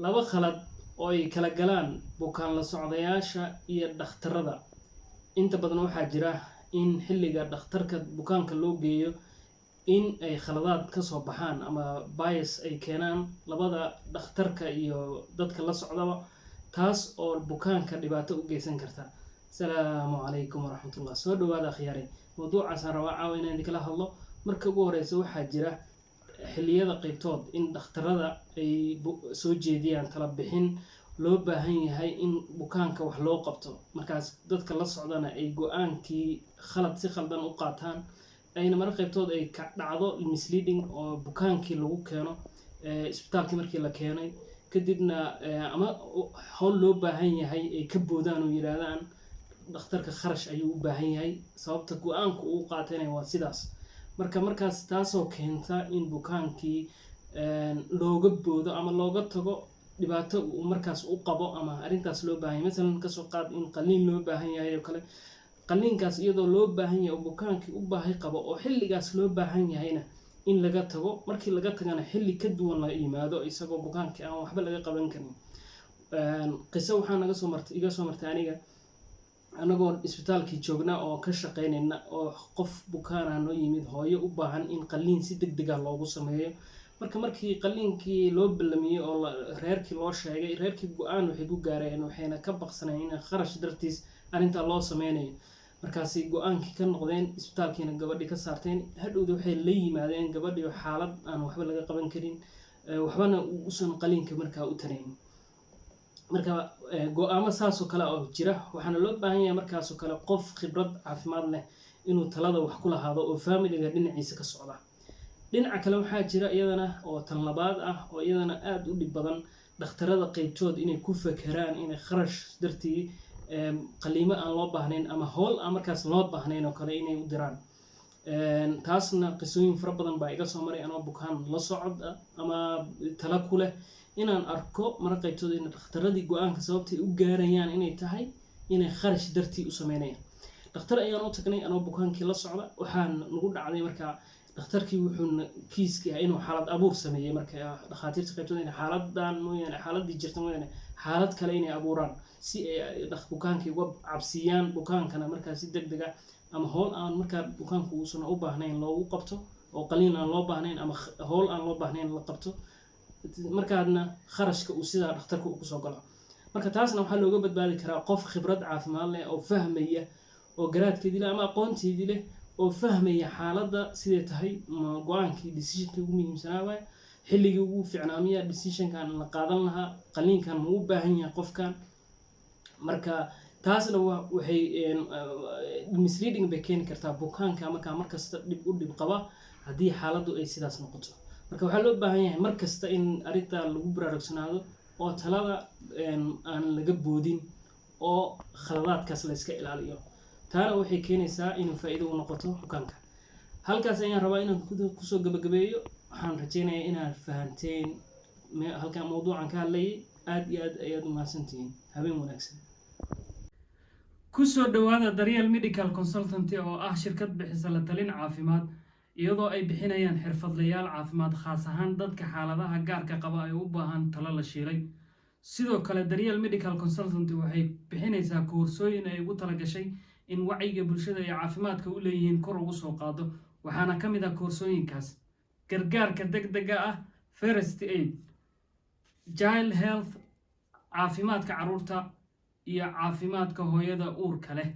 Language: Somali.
laba khalad oo ay kala galaan bukaan la socdayaasha iyo dhakhtarada. Inta badan waxaa jira in xilliga dhakhtarka bukaanka loo geeyo in ay khaladaad ka soo baxaan ama bias ay keenaan labada dhakhtarka iyo dadka la socdaba, taas oo bukaanka dhibaato u geysan karta. Asalaamu calaykum waraxmatullah. Soo dhawaada khiyaare. Mawduucaas aan rabaa caawa inaan idinkala hadlo. Marka ugu horeysa waxaa jira xilliyada qaybtood in dhakhtarada ay soo jeediyaan tala bixin loo baahan yahay in bukaanka wax loo qabto. Markaas dadka la socdana ay go'aankii si khaldan u qaataan, ayna marka qaybtood ay ka dhacdo misleading oo bukaankii lagu keeno isbitaalkii markii la keenay kadibna ama hawl loo baahan yahay ay ka boodaan oo yiraahdaan dhakhtarka kharash ayuu u baahan yahay, sababta go'aanku uu qaatayna waa sidaas. Markaas taasoo keenta in bukaankii looga boodo ama looga tago dhibaato uu markaas u qabo ama arrintaas loo baahan yahay. Masalan ka soo qaad in qalliin loo baahan yahay oo kale, qalliinkaas iyadoo loo baahan yahay oo bukaankii u baahi qabo oo xilligaas loo baahan yahayna in laga tago, markii laga tagana xilli ka duwan la yimaado isagoo bukaankii aan waxba laga qaban karin. Qiso waxaa iga soo martay aniga anagoo isbitaalkii joogna oo ka shaqeynayna oo qof bukaan ah noo yimid, hooyo u baahan in qalliin si degdeg ah loogu sameeyo. Markii qalliinkii loo ballamiyay oo reerkii loo sheegay, reerkii go'aan waxay ku gaareen waxayna ka baqsaneen in kharash dartiis arrinta loo sameynayo. Markaasi go'aankii ka noqdeen, isbitaalkiina gabadhii ka saarteen. Hadhowda waxay la yimaadeen gabadhii xaalad aan waxba laga qaban karin, waxbana uusan qalliinka markaa u tarayn. Marka go'aamo saas oo kale oo jira, waxaana loo baahan yahay markaas oo kale qof khibrad caafimaad leh inuu talada wax ku lahaado oo familiga dhinaciisa ka socda. Dhinaca kale waxaa jira iyadana oo tan labaad ah oo iyadana aad u dhib badan, dhakhtarada qaybtood inay ku fakeraan inay kharash dartii qalliimo aan loo baahnayn ama hawl aan markaas loo baahnayn oo kale inay u diraan. Taasna qisooyin fara badan baa iga soo maray anoo bukaan la socda ama tala ku leh inaan arko marka qaybtood in dhakhtaradii go'aanka sababtay u gaarayaan inay tahay inay kharash dartii u sameynayaan. Dhakhtar ayaan u tagnay anoo bukaankii la socda, waxaan nagu dhacday markaa dhakhtarkii wuxuu kiiska inuu xaalad abuur sameeyay. Marka dhakhaatiirta qaybtood in xaaladan mooyaan xaaladii jirta mooyaan xaalad kale inay abuuraan si ay bukaankii uga cabsiyaan bukaankana markaa si degdeg ah ama hawl aan markaa bukaanku uusan u baahnayn loogu qabto oo qalliin aan loo baahnayn ama hawl aan loo baahnayn la qabto, markaadna kharashka uu sidaa dhakhtarka uu kusoo galo. Marka taasna waxaa looga badbaadi karaa qof khibrad caafimaad leh oo fahmaya oo garaadkeedii leh ama aqoonteedii leh oo fahmaya xaaladda sidee tahay, go'aankii decisionka ugu muhiimsanaa waay, xilligii ugu fiicnaa miya decisionkan la qaadan lahaa, qalliinkan ma u baahan yahay qofkan. Marka taasna waxay misleading bay keeni kartaa bukaanka markasta dhib qaba haddii xaaladdu ay sidaas noqoto. Marka waxaa loo baahan yahay markasta in arrinta lagu baraarugsanaado oo talada aan laga boodin oo khaladaadkaas la iska ilaaliyo. taana waxay keenaysaa inuu faa'iido u noqoto bukaanka. Halkaas ayaan rabaa inaan kusoo gabagabeeyo. Waxaan rajeynayaa inaad fahanteen halkan mawduucan ka hadlayay. aad iyo aad ayaad u mahadsantihiin. habeen wanaagsan. Kusoo dhawaada Daryeel Medical Consultancy oo ah shirkad bixisa la talin caafimaad iyadoo ay bixinayaan xirfadlayaal caafimaad khaas ahaan dadka xaaladaha gaarka qaba ay u baahan talo la shiilay. Sidoo kale Daryeel Medical Consultancy waxay bixinaysaa koorsooyin ay ugu talagashay in wacyiga bulshada iyo caafimaadka u leeyihiin kor ugu soo qaado. Waxaana ka mid ah koorsooyinkaas gargaarka degdega ah, first aid, child health, caafimaadka carruurta iyo caafimaadka hooyada uurka leh.